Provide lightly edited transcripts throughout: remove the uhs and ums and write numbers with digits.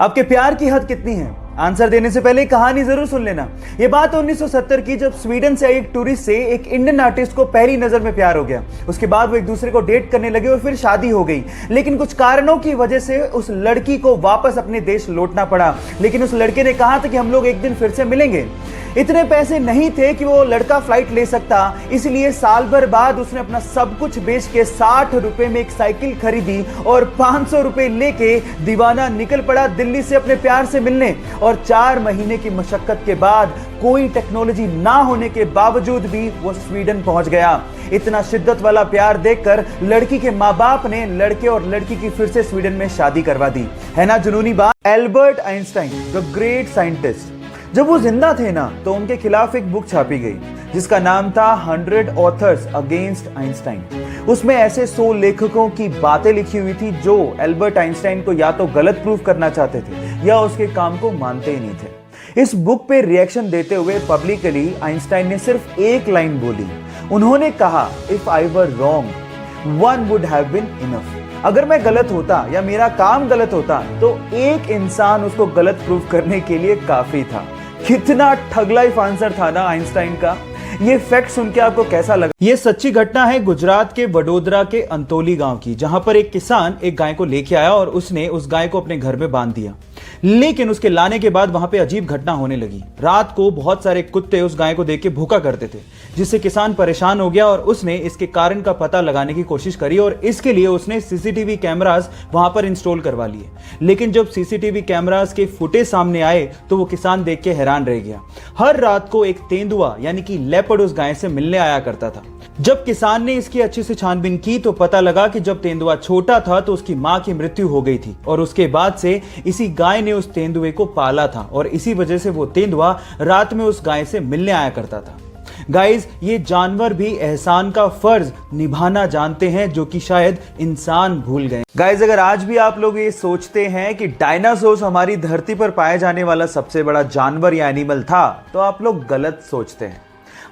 आपके प्यार की हद कितनी है? आंसर देने से पहले कहानी जरूर सुन लेना। ये बात 1970 की, जब स्वीडन से एक टूरिस्ट से एक इंडियन आर्टिस्ट को पहली नजर में प्यार हो गया। उसके बाद वो एक दूसरे को डेट करने लगे और फिर शादी हो गई। लेकिन कुछ कारणों की वजह से उस लड़की को वापस अपने देश लौटना पड़ा। लेकिन उस लड़के ने कहा था कि हम लोग एक दिन फिर से मिलेंगे। इतने पैसे नहीं थे कि वो लड़का फ्लाइट ले सकता, इसलिए साल भर बाद उसने अपना सब कुछ बेच के 60 रुपए में एक साइकिल खरीदी और 500 रुपए लेके दीवाना निकल पड़ा दिल्ली से अपने प्यार से मिलने। और 4 महीने की मशक्कत के बाद, कोई टेक्नोलॉजी ना होने के बावजूद भी वो स्वीडन पहुंच गया। इतना शिद्दत वाला प्यार देखकर लड़की के माँ बाप ने लड़के और लड़की की फिर से स्वीडन में शादी करवा दी। है ना जुनूनी बात? Albert Einstein, the great scientist, जब वो जिंदा थे ना, तो उनके खिलाफ एक बुक छापी गई जिसका नाम था 100 ऑथर्स अगेंस्ट आइंस्टाइन। उसमें ऐसे 100 लेखकों की बातें लिखी हुई थी जो एल्बर्ट आइंस्टाइन को या तो गलत प्रूफ करना चाहते थे या उसके काम को मानते ही नहीं थे। इस बुक पे रिएक्शन देते हुए पब्लिकली आइंस्टाइन ने सिर्फ एक लाइन बोली। उन्होंने कहा, if I were wrong one would have been enough. अगर मैं गलत होता या मेरा काम गलत होता तो एक इंसान उसको गलत प्रूफ करने के लिए काफी था। कितना ठग लाइफ आंसर था ना आइंस्टाइन का। ये फैक्ट सुन के आपको कैसा लगा? ये सच्ची घटना है गुजरात के वडोदरा के अंतोली गांव की, जहां पर एक किसान एक गाय को लेके आया और उसने उस गाय को अपने घर में बांध दिया। लेकिन उसके लाने के बाद वहां पे अजीब घटना होने लगी। रात को बहुत सारे कुत्ते उस गाय को देख के भूखा करते थे, जिससे किसान परेशान हो गया और उसने इसके कारण का पता लगाने की कोशिश करी और इसके लिए उसने सीसीटीवी कैमरास वहां पर इंस्टॉल करवा लिए। लेकिन जब सीसीटीवी कैमरास के फुटेज सामने आए तो वो किसान देख के हैरान रह गया। हर रात को एक तेंदुआ यानी कि लेपर्ड उस गाय से मिलने आया करता था। जब किसान ने इसकी अच्छे से छानबीन की तो पता लगा कि जब तेंदुआ छोटा था तो उसकी मां की मृत्यु हो गई थी और उसके बाद से इसी गाय ने उस तेंदुए को पाला था और इसी वजह से वो तेंदुआ रात में उस गाय से मिलने आया करता था। गाइस, ये जानवर भी एहसान का फर्ज निभाना जानते हैं जो कि शायद इंसान भूल गए। गाइस, अगर आज भी आप लोग ये सोचते हैं कि डायनासोर हमारी धरती पर पाए जाने वाला सबसे बड़ा जानवर या एनिमल था, तो आप लोग गलत सोचते हैं।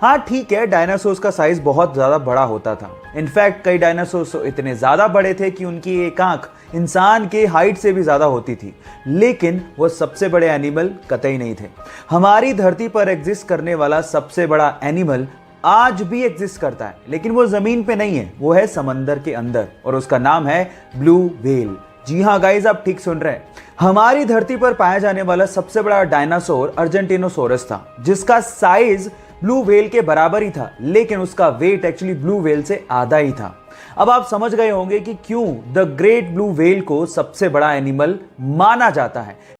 हाँ ठीक है, डायनासोर्स का साइज बहुत ज्यादा बड़ा होता था। इनफैक्ट कई डायनासोर्स इतने ज्यादा बड़े थे कि उनकी एक आंख इंसान के हाइट से भी ज्यादा होती थी। लेकिन वो सबसे बड़े एनिमल कतई नहीं थे। हमारी धरती पर एग्जिस्ट करने वाला सबसे बड़ा एनिमल आज भी एग्जिस्ट करता है, लेकिन वो जमीन पे नहीं है, वो है समंदर के अंदर और उसका नाम है ब्लू व्हेल। जी हाँ गाइज, आप ठीक सुन रहे हैं। हमारी धरती पर पाया जाने वाला सबसे बड़ा डायनासोर अर्जेंटिनोसोरस था, जिसका साइज ब्लू व्हेल के बराबर ही था, लेकिन उसका वेट एक्चुअली ब्लू व्हेल से आधा ही था। अब आप समझ गए होंगे कि क्यों द ग्रेट ब्लू व्हेल को सबसे बड़ा एनिमल माना जाता है।